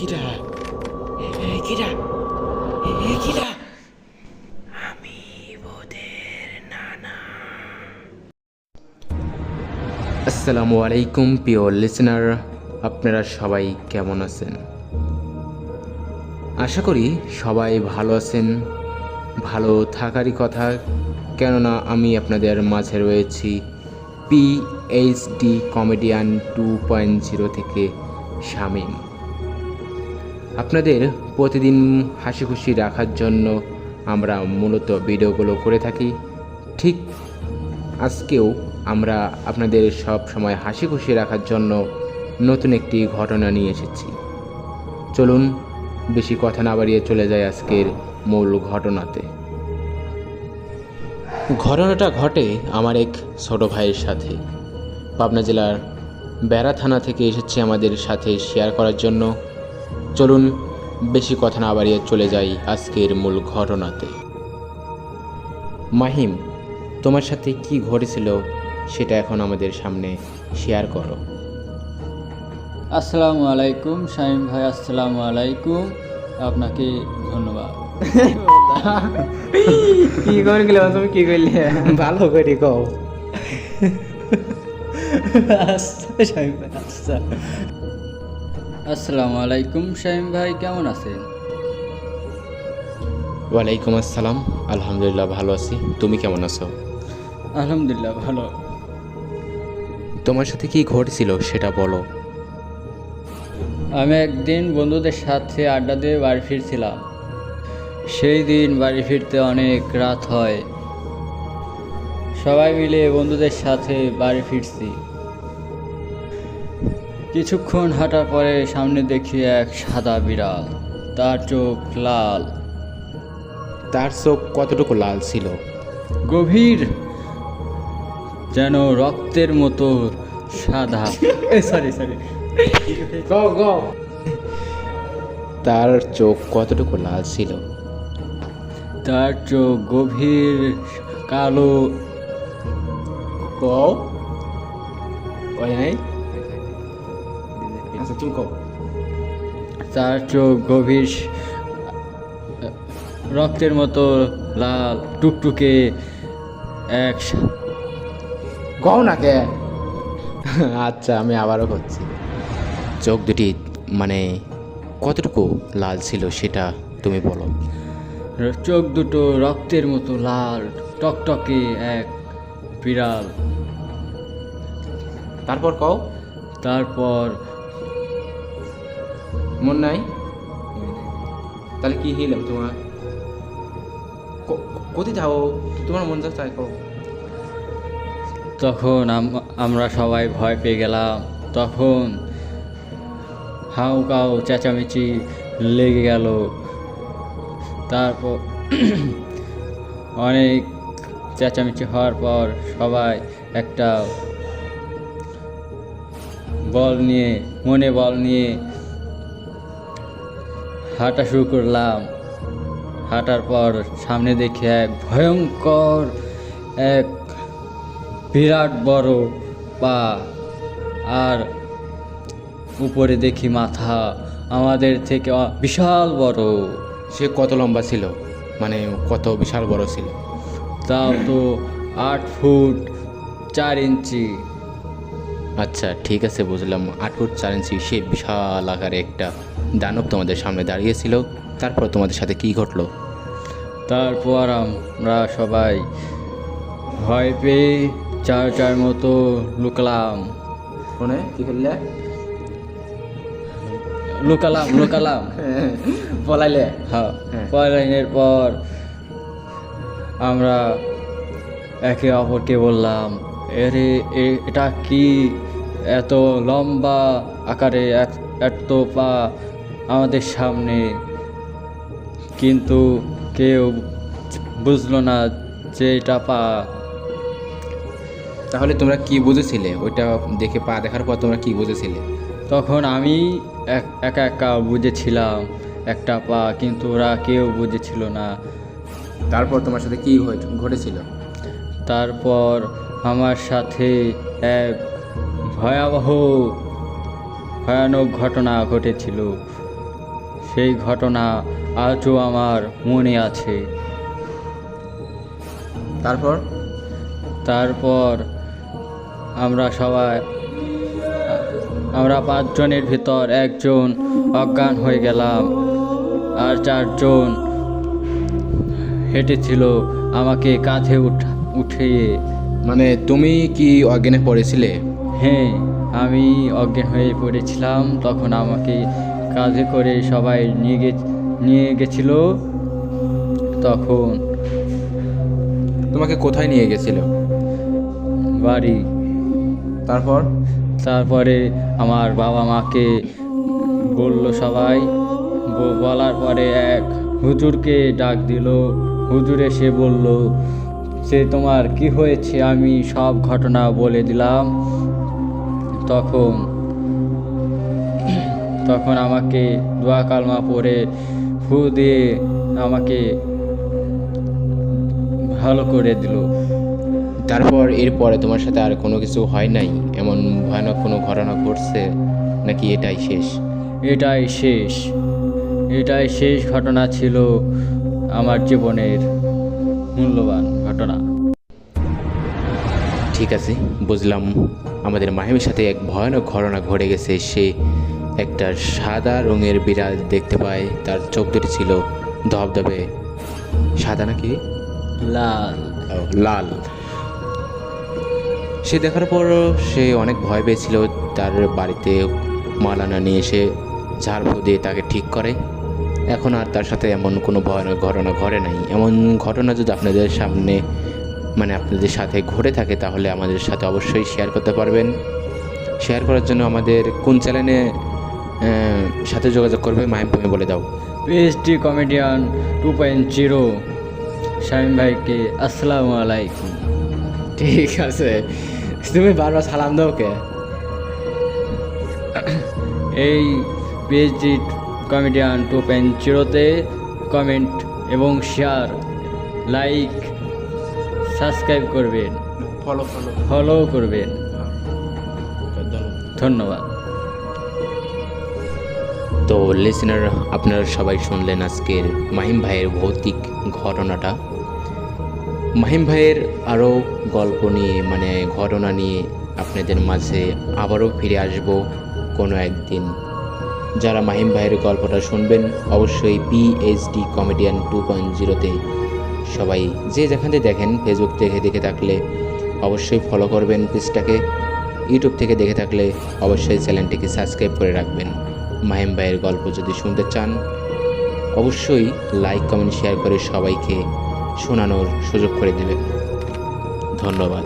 কিরা কিরা কিরা আমি ওদের নানা। আসসালামু আলাইকুম প্রিয় লিসেনার, আপনারা সবাই কেমন আছেন? আশা করি সবাই ভালো আছেন। ভালো থাকারই কথা, কেননা আমি আপনাদের মাঝে রয়েছি পিএইচডি কমেডিয়ান 2.0 থেকে শামীম। আপনাদের প্রতিদিন হাসি খুশি রাখার জন্য আমরা মূলত ভিডিওগুলো করে থাকি। ঠিক আজকেও আমরা আপনাদের সব সময় হাসি খুশি রাখার জন্য নতুন একটি ঘটনা নিয়ে এসেছি। চলুন বেশি কথা না বাড়িয়ে চলে যায় আজকের মূল ঘটনাতে। ঘটনাটা ঘটে আমার এক ছোট ভাইয়ের সাথে। পাবনা জেলার বেড়া থানা থেকে এসেছে আমাদের সাথে শেয়ার করার জন্য। চলুন বেশি কথা না বাড়িয়ে চলে যাই আজকের মূল ঘটনাতে। মাহিম, তোমার সাথে কি ঘটেছিল সেটা এখন আমাদের সামনে শেয়ার করো। আসসালামু আলাইকুম শামীম ভাই, আসসালামু আলাইকুম, আপনাকে ধন্যবাদ। কি করে গেলে তুমি কি করলে? ভালো করে কও। শামীম ভাই আসসালামু আলাইকুম, শামীম ভাই কেমন আছেন? ওয়ালাইকুম আসসালাম, আলহামদুলিল্লাহ ভালো আছি। তুমি কেমন আছো? আলহামদুলিল্লাহ ভালো। তোমার সাথে কি ঘটেছিল সেটা বলো। আমি একদিন বন্ধুদের সাথে আড্ডা দিয়ে বাড়ি ফিরছিলাম। সেই দিন বাড়ি ফিরতে অনেক রাত হয়। সবাই মিলে বন্ধুদের সাথে বাড়ি ফিরছি। কিছুক্ষণ হাঁটার পরে সামনে দেখি এক সাদা বিড়াল, তার চোখ লাল। তার চোখ কতটুকু লাল ছিল? গভীর, যেন রক্তের মতো সাদা। সরি তার চোখ কতটুকু লাল ছিল? তার চোখ গভীর কালো। কও ওই নাই। আচ্ছা তুমি কও। তার চোখ গভীর রক্তের মতো লাল টুকটুকে এক কও না কে। আচ্ছা আমি আবারও করছি। চোখ দুটি মানে কতটুকু লাল ছিল সেটা তুমি বলো। চোখ দুটো রক্তের মতো লাল টকটকে এক বিড়াল। তারপর কও। তারপর মন নাই? তাহলে কি হইলাম তোমার? কোথায় যাও তোমার মন যাচ্ছে কও। তখন আমরা সবাই ভয় পেয়ে গেলাম। তখন হাউ কাউ চেঁচামেচি লেগে গেল। তারপর অনেক চেঁচামেচি হওয়ার পর সবাই একটা বল নিয়ে হাঁটা শুরু করলাম। হাঁটার পর সামনে দেখি এক ভয়ঙ্কর এক বিরাট বড় পা, আর উপরে দেখি মাথা আমাদের থেকে বিশাল বড়। সে কত লম্বা ছিল, মানে কত বিশাল বড় ছিল? তাও তো 8 ফুট 4 ইঞ্চি। আচ্ছা ঠিক আছে বুঝলাম, 8 ফুট 4 ইঞ্চি সে বিশাল আকারে একটা দানব তোমাদের সামনে দাঁড়িয়েছিল। তারপর তোমাদের সাথে কি ঘটলো? তারপর আমরা সবাই ভয় পেয়ে চার মতো লুকালাম। ফোনে কি করলে? লুকালাম পলাইলে? হ্যাঁ, পলাইনের পর আমরা একে অপরকে বললাম, এটা কি এত লম্বা আকারে এত পা আমাদের সামনে? কিন্তু কেউ বুঝলো না যে এটা পা। তাহলে তোমরা কি বুঝেছিলে? ওইটা দেখে পা দেখার পর তোমরা কি বুঝেছিলে? তখন আমি একা বুঝেছিলাম একটা পা, কিন্তু ওরা কেউ বুঝেছিল না। তারপর তোমার সাথে কি ঘটেছিল? তারপর আমার সাথে এক ভয়ানক ঘটনা ঘটেছিল। সেই ঘটনা আজও আমার মনে আছে। তারপর আমরা 5 জনের ভিতর একজন অজ্ঞান হয়ে গেলাম, আর 4 জন হেঁটেছিল আমাকে কাঁধে উঠিয়ে। মানে তুমি কি অজ্ঞানে পড়েছিলে? হ্যাঁ, আমি অজ্ঞান হয়ে পড়েছিলাম। তখন আমাকে কাঁধে করে সবাই নিয়ে গেছিল। তখন তোমাকে কোথায় নিয়ে গেছিল? বাড়ি। তারপরে আমার বাবা মাকে বলল সবাই। বলার পরে এক হুজুরকে ডাক দিল। হুজুর এসে বলল যে তোমার কি হয়েছে, আমি সব ঘটনা বলে দিলাম। তখন আমাকে দোয়া কালমা পড়ে ফু দিয়ে আমাকে ভালো করে দিল। তারপর এরপরে তোমার সাথে আর কোনো কিছু হয় নাই? এমন ভয়ানক কোনো ঘটনা ঘটছে নাকি এটাই শেষ? এটাই শেষ ঘটনা ছিল আমার জীবনের মূল্যবান ঘটনা। ঠিক আছে, বুঝলাম। আমাদের মাহিমের সাথে এক ভয়ানক ঘটনা ঘটে গেছে। সে একটা সাদা রঙের বিড়াল দেখতে পায়, তার চোখ দুটি ছিল ধবধবে সাদা নাকি লাল। সে দেখার পর সে অনেক ভয় পেয়েছিল। তার বাড়িতে মালানা নিয়ে এসে ঝাড়ফুঁ দিয়ে তাকে ঠিক করে। এখন আর তার সাথে এমন কোনো ভয়ানক ঘটনা ঘটে নাই। এমন ঘটনা যদি আপনাদের সামনে আপনাদের সাথে ঘটে থাকে তাহলে আমাদের সাথে অবশ্যই শেয়ার করতে পারবেন। শেয়ার করার জন্য আমাদের কোন চ্যানেলে সাথে যোগাযোগ করবে মাহিম, তুমি বলে দাও। পিএইচডি কমেডিয়ান 2.0 শামীম ভাইকে আসসালামু আলাইকুম। ঠিক আছে, তুমি বারবার সালাম দাও কে? এই পিএইচডি কমেডিয়ান 2.0-তে কমেন্ট এবং শেয়ার, লাইক, সাবস্ক্রাইব করবেন, ফলো করবেন। ধন্যবাদ। তো লিসেনার, আপনারা সবাই শুনলেন আজকের মাহিম ভাইয়ের ভৌতিক ঘটনাটা। মাহিম ভাইয়ের আরও গল্প নিয়ে ঘটনা নিয়ে আপনাদের মাঝে আবারও ফিরে আসব কোনো একদিন। যারা মাহিম ভাইয়ের গল্পটা শুনবেন অবশ্যই পিএইচডি কমেডিয়ান 2.0-তে সবাই যে যেখানে দেখেন, ফেসবুক থেকে দেখে থাকলে অবশ্যই ফলো করবেন পেজটাকে, ইউটিউব থেকে দেখে থাকলে অবশ্যই চ্যানেলটিকে সাবস্ক্রাইব করে রাখবেন। মাহিম ভাইয়ের গল্প যদি শুনতে চান অবশ্যই লাইক, কমেন্ট, শেয়ার করে সবাইকে শোনানোর সুযোগ করে দেবেন। ধন্যবাদ।